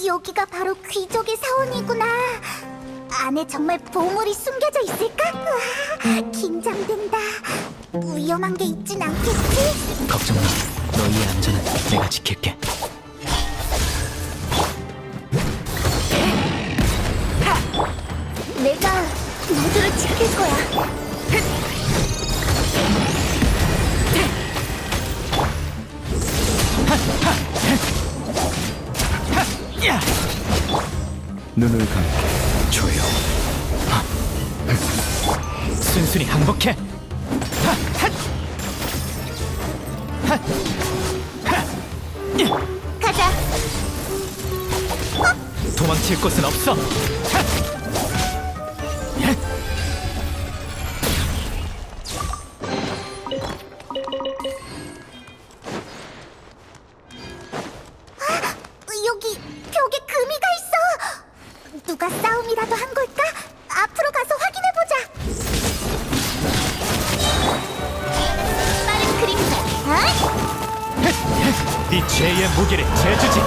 여기가 바로 귀족의 사원이구나. 안에 정말 보물이 숨겨져 있을까? 우와, 긴장된다. 위험한 게 있진 않겠지? 걱정 마. 너희의 안전은 내가 지킬게. 내가 모두를 지킬 거야. 눈을 감게. 조용. 순순히 항복해. 가자. 도망칠 곳은 없어. 여기 벽에 금이가 있어. 누가 싸움이라도 한 걸까? 앞으로 가서 확인해보자. 빠른 그림자. 네 죄의 무게를 재주지.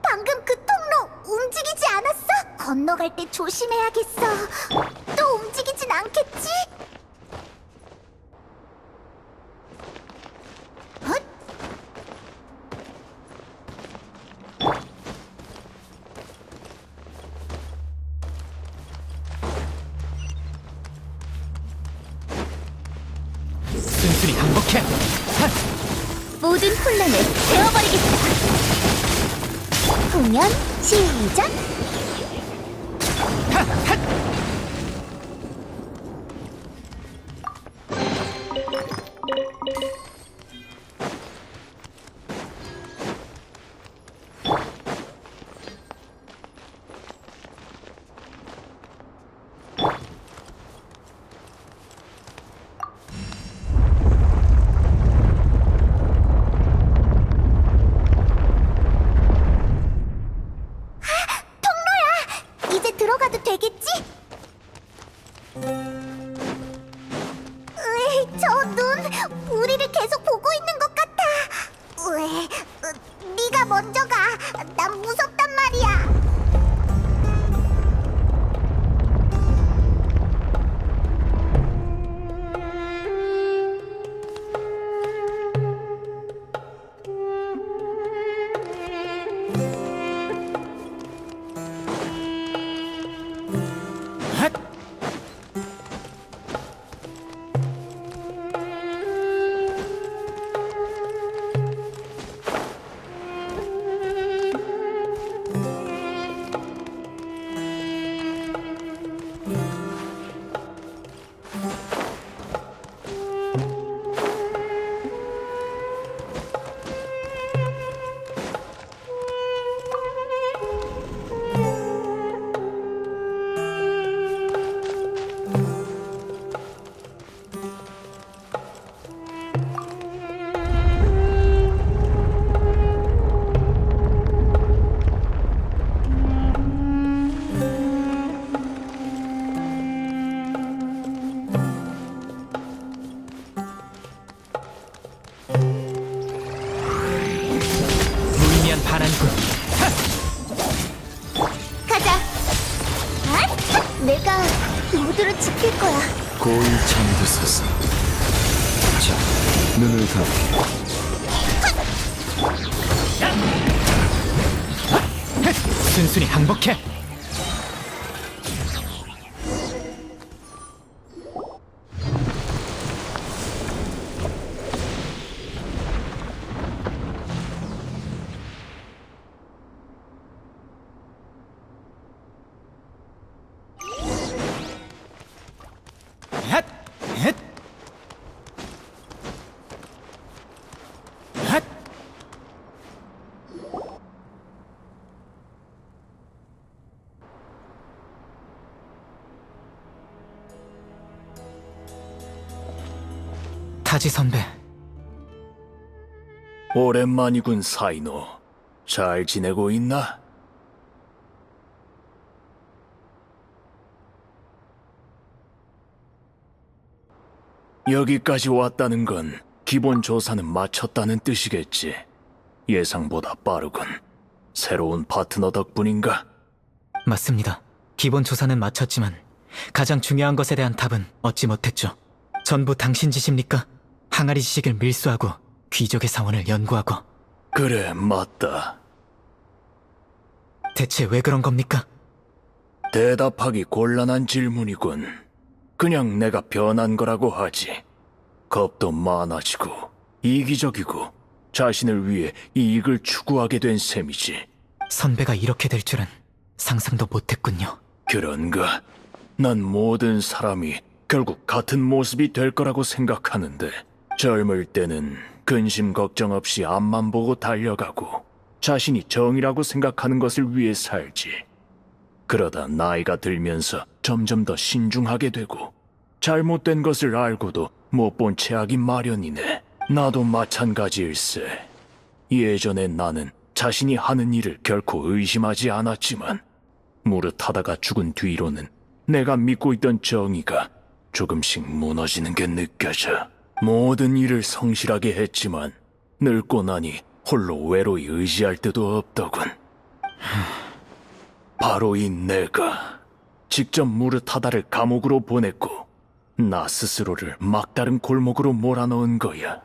방금 그 통로 움직이지 않았어? 건너갈 때 조심해야겠어. 또 움직이진 않겠지? 헛? 순순히 항복해. 모든 혼란을 베어버리겠다. 공연 시작. 이제 들어가도 되겠지? 으이, 저 눈, 우리를 계속 보고 있는 것 같아. 으이, 네가 먼저 가. 난 무섭단 말이야. 무의미한 반환군. 가자. 내가 모두를 지킬 거야. 고이 잠드소서. 자, 눈을 감게. 순순히 항복해. 핫! 헷! 핫! 타지 선배, 오랜만이군, 사이노. 잘 지내고 있나? 여기까지 왔다는 건 기본 조사는 마쳤다는 뜻이겠지. 예상보다 빠르군. 새로운 파트너 덕분인가? 맞습니다. 기본 조사는 마쳤지만 가장 중요한 것에 대한 답은 얻지 못했죠. 전부 당신 짓입니까? 항아리 지식을 밀수하고 귀족의 사원을 연구하고. 그래, 맞다. 대체 왜 그런 겁니까? 대답하기 곤란한 질문이군. 그냥 내가 변한 거라고 하지. 겁도 많아지고 이기적이고 자신을 위해 이익을 추구하게 된 셈이지. 선배가 이렇게 될 줄은 상상도 못했군요. 그런가? 난 모든 사람이 결국 같은 모습이 될 거라고 생각하는데, 젊을 때는 근심 걱정 없이 앞만 보고 달려가고 자신이 정이라고 생각하는 것을 위해 살지. 그러다 나이가 들면서 점점 더 신중하게 되고 잘못된 것을 알고도 못 본 채 하기 마련이네. 나도 마찬가지일세. 예전에 나는 자신이 하는 일을 결코 의심하지 않았지만 무릇하다가 죽은 뒤로는 내가 믿고 있던 정의가 조금씩 무너지는 게 느껴져. 모든 일을 성실하게 했지만 늙고 나니 홀로 외로이 의지할 때도 없더군. 바로 이 내가 직접 무릇하다를 감옥으로 보냈고 나 스스로를 막다른 골목으로 몰아넣은 거야.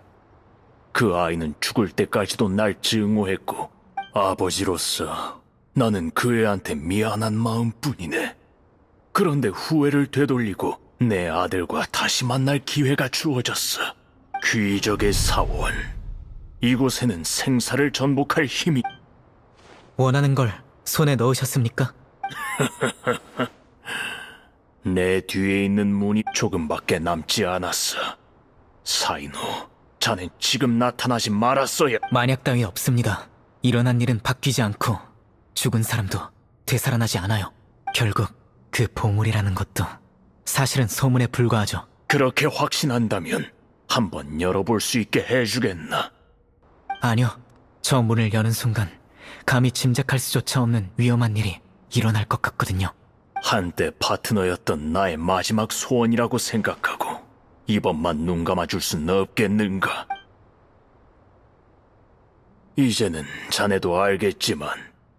그 아이는 죽을 때까지도 날 증오했고 아버지로서 나는 그 애한테 미안한 마음뿐이네. 그런데 후회를 되돌리고 내 아들과 다시 만날 기회가 주어졌어. 귀적의 사원. 이곳에는 생사를 전복할 힘이... 원하는 걸 손에 넣으셨습니까? 내 뒤에 있는 문이 조금밖에 남지 않았어. 사이노, 자넨 지금 나타나지 말았어야... 만약 따위 없습니다. 일어난 일은 바뀌지 않고 죽은 사람도 되살아나지 않아요. 결국 그 보물이라는 것도 사실은 소문에 불과하죠. 그렇게 확신한다면 한번 열어볼 수 있게 해주겠나? 아니요. 저 문을 여는 순간 감히 짐작할 수조차 없는 위험한 일이 일어날 것 같거든요. 한때 파트너였던 나의 마지막 소원이라고 생각하고 이번만 눈 감아줄 순 없겠는가? 이제는 자네도 알겠지만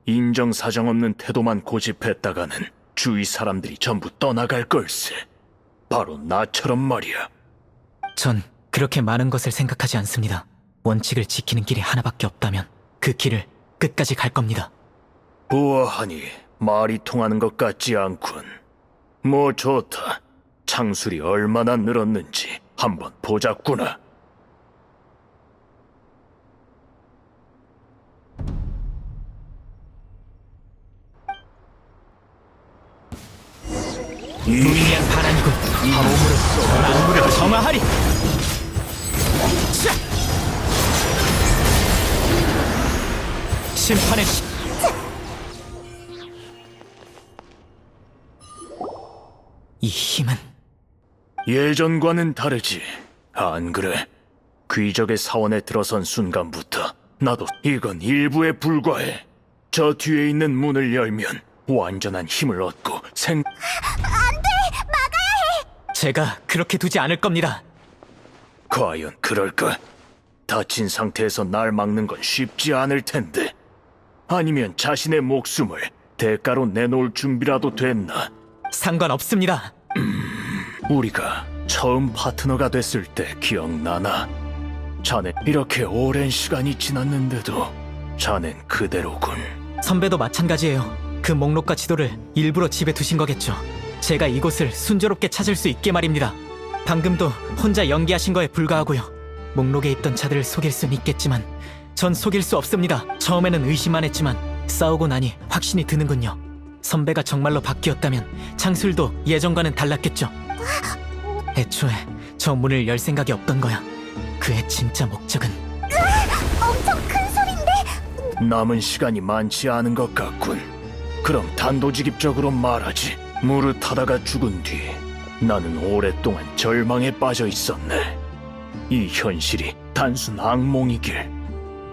인정사정 없는 태도만 고집했다가는 주위 사람들이 전부 떠나갈 걸세. 바로 나처럼 말이야. 전 그렇게 많은 것을 생각하지 않습니다. 원칙을 지키는 길이 하나밖에 없다면 그 길을 끝까지 갈 겁니다. 보아하니 말이 통하는 것 같지 않군. 뭐 좋다. 창술이 얼마나 늘었는지 한번 보자꾸나. 무의미한 반란이군. 만물을 정화하리. 자! 심판의 이 힘은 예전과는 다르지. 안 그래? 귀적의 사원에 들어선 순간부터 나도 이건 일부에 불과해. 저 뒤에 있는 문을 열면 완전한 힘을 얻고 제가 그렇게 두지 않을 겁니다. 과연 그럴까? 다친 상태에서 날 막는 건 쉽지 않을 텐데. 아니면 자신의 목숨을 대가로 내놓을 준비라도 됐나? 상관없습니다. 우리가 처음 파트너가 됐을 때 기억나나? 자넨 이렇게 오랜 시간이 지났는데도 자넨 그대로군. 선배도 마찬가지예요. 그 목록과 지도를 일부러 집에 두신 거겠죠. 제가 이곳을 순조롭게 찾을 수 있게 말입니다. 방금도 혼자 연기하신 거에 불과하고요. 목록에 있던 차들을 속일 순 있겠지만 전 속일 수 없습니다. 처음에는 의심만 했지만 싸우고 나니 확신이 드는군요. 선배가 정말로 바뀌었다면 창술도 예전과는 달랐겠죠. 애초에 저 문을 열 생각이 없던 거야. 그의 진짜 목적은 엄청 큰 소린데? 남은 시간이 많지 않은 것 같군. 그럼 단도직입적으로 말하지. 무릇하다가 죽은 뒤 나는 오랫동안 절망에 빠져 있었네. 이 현실이 단순 악몽이길.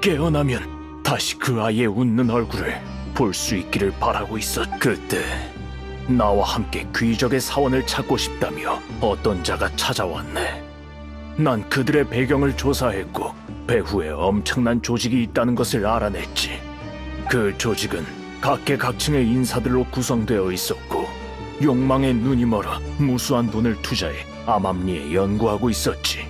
깨어나면 다시 그 아이의 웃는 얼굴을 볼 수 있기를 바라고 있었. 그때 나와 함께 귀적의 사원을 찾고 싶다며 어떤 자가 찾아왔네. 난 그들의 배경을 조사했고 배후에 엄청난 조직이 있다는 것을 알아냈지. 그 조직은 각계각층의 인사들로 구성되어 있었고 욕망에 눈이 멀어 무수한 돈을 투자해 암암리에 연구하고 있었지.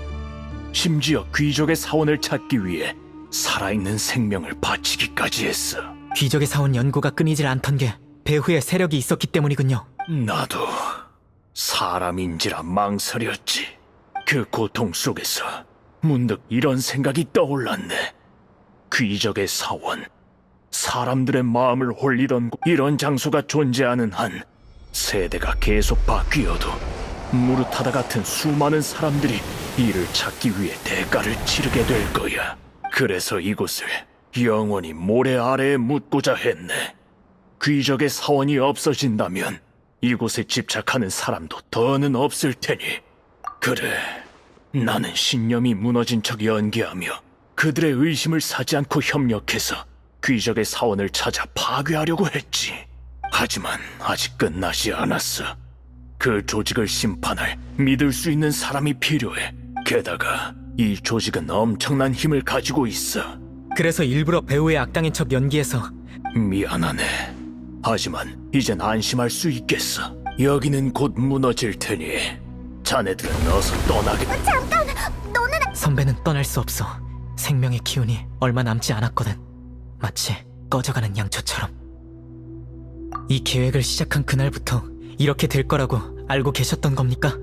심지어 귀족의 사원을 찾기 위해 살아있는 생명을 바치기까지 했어. 귀적의 사원 연구가 끊이질 않던 게 배후에 세력이 있었기 때문이군요. 나도 사람인지라 망설였지. 그 고통 속에서 문득 이런 생각이 떠올랐네. 귀적의 사원, 사람들의 마음을 홀리던 이런 장소가 존재하는 한 세대가 계속 바뀌어도 무르타다 같은 수많은 사람들이 이를 찾기 위해 대가를 치르게 될 거야. 그래서 이곳을 영원히 모래 아래에 묻고자 했네. 귀적의 사원이 없어진다면 이곳에 집착하는 사람도 더는 없을 테니. 그래, 나는 신념이 무너진 척 연기하며 그들의 의심을 사지 않고 협력해서 귀적의 사원을 찾아 파괴하려고 했지. 하지만 아직 끝나지 않았어. 그 조직을 심판할 믿을 수 있는 사람이 필요해. 게다가 이 조직은 엄청난 힘을 가지고 있어. 그래서 일부러 배후의 악당인 척 연기해서. 미안하네. 하지만 이젠 안심할 수 있겠어. 여기는 곧 무너질 테니 자네들은 어서 떠나게. 잠깐! 너는 선배는 떠날 수 없어. 생명의 기운이 얼마 남지 않았거든. 마치 꺼져가는 양초처럼. 이 계획을 시작한 그날부터 이렇게 될 거라고 알고 계셨던 겁니까?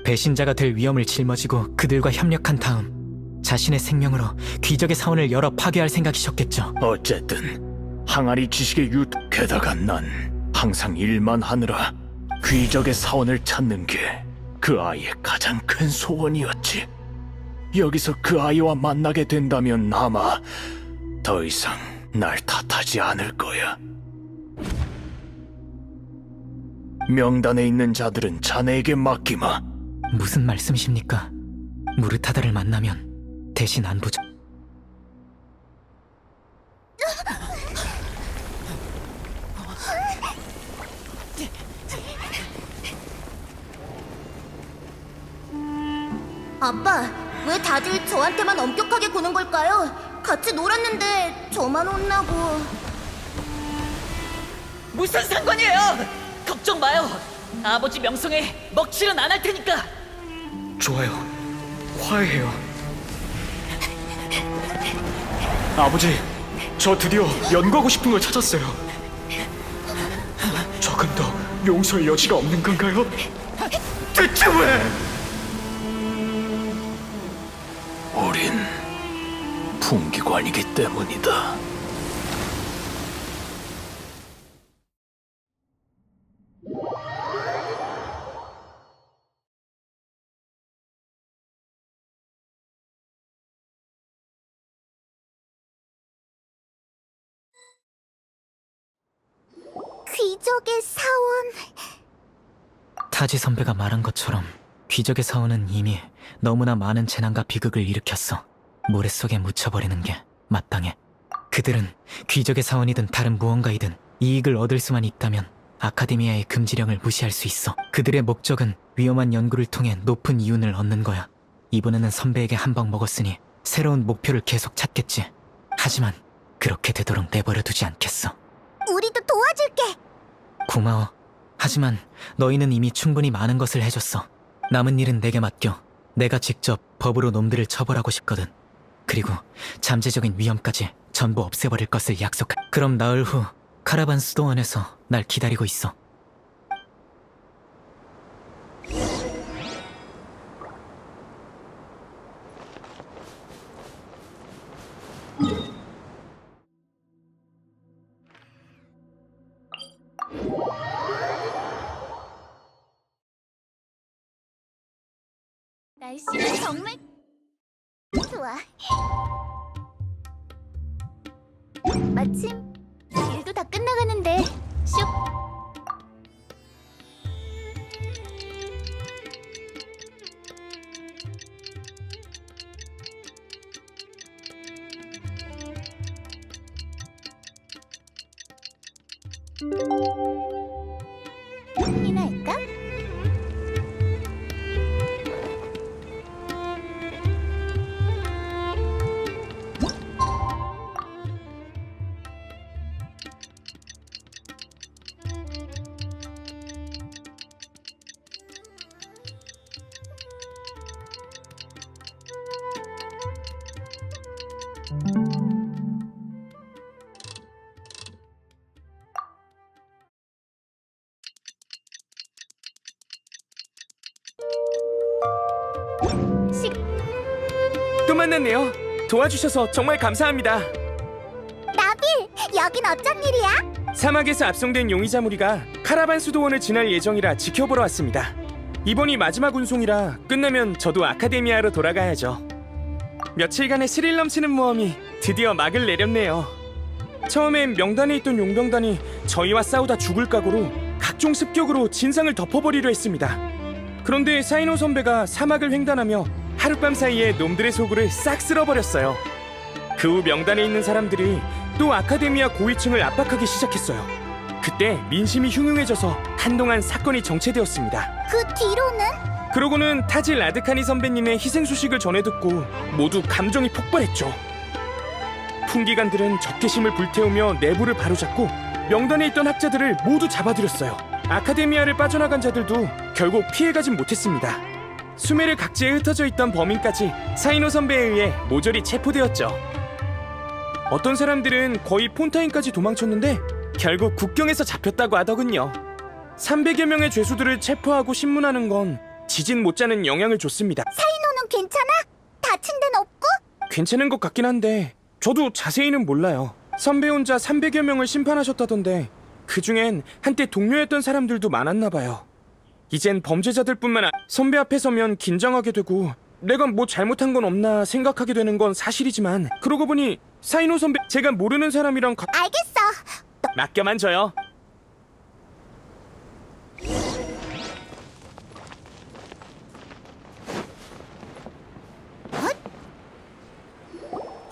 배신자가 될 위험을 짊어지고 그들과 협력한 다음 자신의 생명으로 귀적의 사원을 열어 파괴할 생각이셨겠죠. 어쨌든 항아리 지식의 게다가 난 항상 일만 하느라 귀적의 사원을 찾는 게 그 아이의 가장 큰 소원이었지. 여기서 그 아이와 만나게 된다면 아마 더 이상 날 탓하지 않을 거야. 명단에 있는 자들은 자네에게 맡기마. 무슨 말씀이십니까? 무르타다를 만나면 대신 안부죠. 아빠, 왜 다들 저한테만 엄격하게 구는 걸까요? 같이 놀았는데 저만 혼나고. 무슨 상관이에요? 걱정 마요. 아버지 명성에 먹칠은 안 할 테니까. 좋아요. 화해해요. 아버지, 저 드디어 연구하고 싶은 걸 찾았어요. 조금 더 용서의 여지가 없는 건가요? 대체 왜? 우린 풍기관이기 때문이다. 귀족의 사원. 타지 선배가 말한 것처럼 귀적의 사원은 이미 너무나 많은 재난과 비극을 일으켰어. 모래 속에 묻혀버리는 게 마땅해. 그들은 귀적의 사원이든 다른 무언가이든 이익을 얻을 수만 있다면 아카데미아의 금지령을 무시할 수 있어. 그들의 목적은 위험한 연구를 통해 높은 이윤을 얻는 거야. 이번에는 선배에게 한 방 먹었으니 새로운 목표를 계속 찾겠지. 하지만 그렇게 되도록 내버려두지 않겠어. 우리도 도와줄게. 고마워. 하지만 너희는 이미 충분히 많은 것을 해줬어. 남은 일은 내게 맡겨. 내가 직접 법으로 놈들을 처벌하고 싶거든. 그리고 잠재적인 위험까지 전부 없애버릴 것을 약속할. 그럼 나흘 후 카라반 수도원에서 날 기다리고 있어. 날씨가 정말 좋아. 마침 일도 다 끝나가는데 슉. 확인할까? 또 만났네요. 도와주셔서 정말 감사합니다. 나빌, 여긴 어쩐 일이야? 사막에서 압송된 용의자 무리가 카라반 수도원을 지날 예정이라 지켜보러 왔습니다. 이번이 마지막 운송이라 끝나면 저도 아카데미아로 돌아가야죠. 며칠간의 스릴 넘치는 모험이 드디어 막을 내렸네요. 처음엔 명단에 있던 용병단이 저희와 싸우다 죽을 각오로 각종 습격으로 진상을 덮어버리려 했습니다. 그런데 사이노 선배가 사막을 횡단하며 하룻밤 사이에 놈들의 속을 싹 쓸어버렸어요. 그 후 명단에 있는 사람들이 또 아카데미아 고위층을 압박하기 시작했어요. 그때 민심이 흉흉해져서 한동안 사건이 정체되었습니다. 그 뒤로는? 그러고는 타질 라드카니 선배님의 희생 소식을 전해 듣고 모두 감정이 폭발했죠. 풍기관들은 적개심을 불태우며 내부를 바로잡고 명단에 있던 학자들을 모두 잡아들였어요. 아카데미아를 빠져나간 자들도 결국 피해가진 못했습니다. 수메르 각지에 흩어져 있던 범인까지 사이노 선배에 의해 모조리 체포되었죠. 어떤 사람들은 거의 폰타인까지 도망쳤는데 결국 국경에서 잡혔다고 하더군요. 300여 명의 죄수들을 체포하고 신문하는 건 지진 못지않은 영향을 줬습니다. 사이노는 괜찮아? 다친 데는 없고? 괜찮은 것 같긴 한데 저도 자세히는 몰라요. 선배 혼자 300여 명을 심판하셨다던데 그중엔 한때 동료였던 사람들도 많았나 봐요. 이젠 범죄자들뿐만 아니라 선배 앞에 서면 긴장하게 되고 내가 뭐 잘못한 건 없나 생각하게 되는 건 사실이지만 그러고 보니 사이노 선배 제가 모르는 사람이랑 알겠어. 맡겨만 줘요.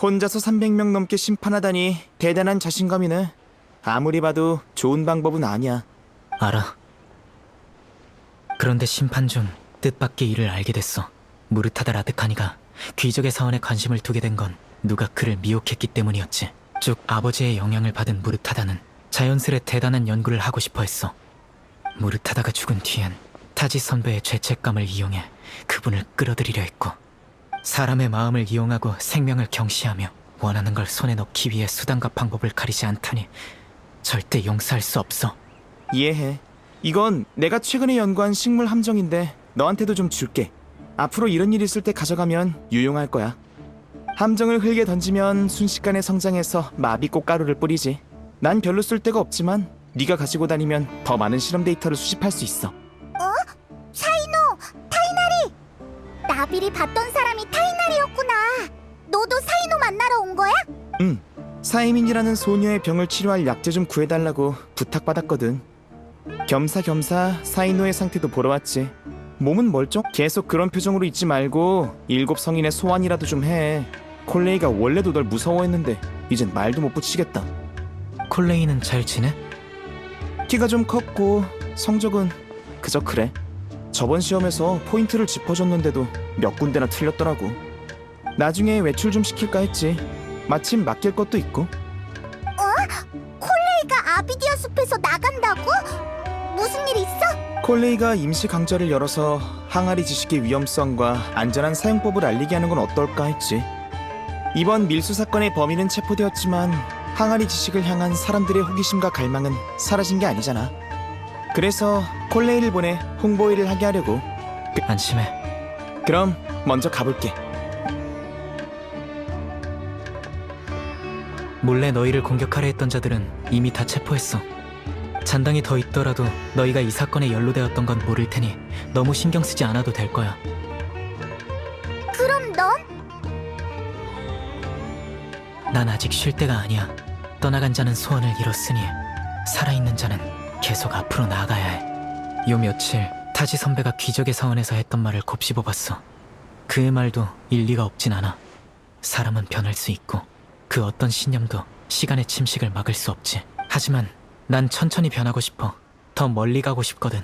혼자서 300명 넘게 심판하다니 대단한 자신감이네. 아무리 봐도 좋은 방법은 아니야. 알아. 그런데 심판 중 뜻밖의 일을 알게 됐어. 무르타다 라드카니가 귀족의 사원에 관심을 두게 된 건 누가 그를 미혹했기 때문이었지. 쭉 아버지의 영향을 받은 무르타다는 자연스레 대단한 연구를 하고 싶어 했어. 무르타다가 죽은 뒤엔 타지 선배의 죄책감을 이용해 그분을 끌어들이려 했고, 사람의 마음을 이용하고 생명을 경시하며 원하는 걸 손에 넣기 위해 수단과 방법을 가리지 않다니 절대 용서할 수 없어. 이해해. 이건 내가 최근에 연구한 식물 함정인데 너한테도 좀 줄게. 앞으로 이런 일 있을 때 가져가면 유용할 거야. 함정을 흙에 던지면 순식간에 성장해서 마비꽃 가루를 뿌리지. 난 별로 쓸 데가 없지만 네가 가지고 다니면 더 많은 실험 데이터를 수집할 수 있어. 사이노, 타이나리! 나빌이 봤던 사람이 타이나리였구나. 너도 사이노 만나러 온 거야? 응. 사이민이라는 소녀의 병을 치료할 약재 좀 구해달라고 부탁받았거든. 겸사겸사 사이노의 상태도 보러 왔지. 몸은 멀쩡? 계속 그런 표정으로 있지 말고 7 성인의 소환이라도 좀 해. 콜레이가 원래도 널 무서워했는데 이젠 말도 못 붙이겠다. 콜레이는 잘 지내? 키가 좀 컸고 성적은 그저 그래. 저번 시험에서 포인트를 짚어줬는데도 몇 군데나 틀렸더라고. 나중에 외출 좀 시킬까 했지. 마침 맡길 것도 있고. 콜레이가 아비디아 숲에서 나간다고? 무슨 일 있어? 콜레이가 임시 강좌를 열어서 항아리 지식의 위험성과 안전한 사용법을 알리게 하는 건 어떨까 했지. 이번 밀수 사건의 범인은 체포되었지만 항아리 지식을 향한 사람들의 호기심과 갈망은 사라진 게 아니잖아. 그래서 콜레이를 보내 홍보 일을 하게 하려고. 안심해. 그럼 먼저 가볼게. 몰래 너희를 공격하려 했던 자들은 이미 다 체포했어. 잔당이 더 있더라도 너희가 이 사건에 연루되었던 건 모를 테니 너무 신경 쓰지 않아도 될 거야. 그럼 넌? 난 아직 쉴 때가 아니야. 떠나간 자는 소원을 이뤘으니 살아있는 자는 계속 앞으로 나아가야 해. 요 며칠 타지 선배가 귀족의 사원에서 했던 말을 곱씹어봤어. 그의 말도 일리가 없진 않아. 사람은 변할 수 있고 그 어떤 신념도 시간의 침식을 막을 수 없지. 하지만 난 천천히 변하고 싶어. 더 멀리 가고 싶거든.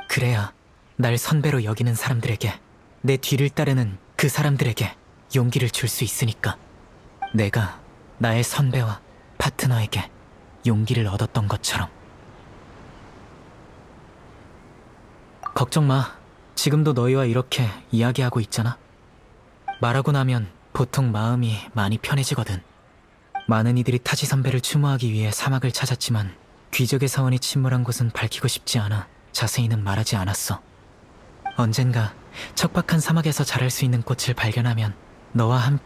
그래야 날 선배로 여기는 사람들에게, 내 뒤를 따르는 그 사람들에게 용기를 줄 수 있으니까. 내가 나의 선배와 파트너에게 용기를 얻었던 것처럼. 걱정 마. 지금도 너희와 이렇게 이야기하고 있잖아. 말하고 나면 보통 마음이 많이 편해지거든. 많은 이들이 타지 선배를 추모하기 위해 사막을 찾았지만 귀족의 사원이 침몰한 곳은 밝히고 싶지 않아 자세히는 말하지 않았어. 언젠가 척박한 사막에서 자랄 수 있는 꽃을 발견하면 너와 함께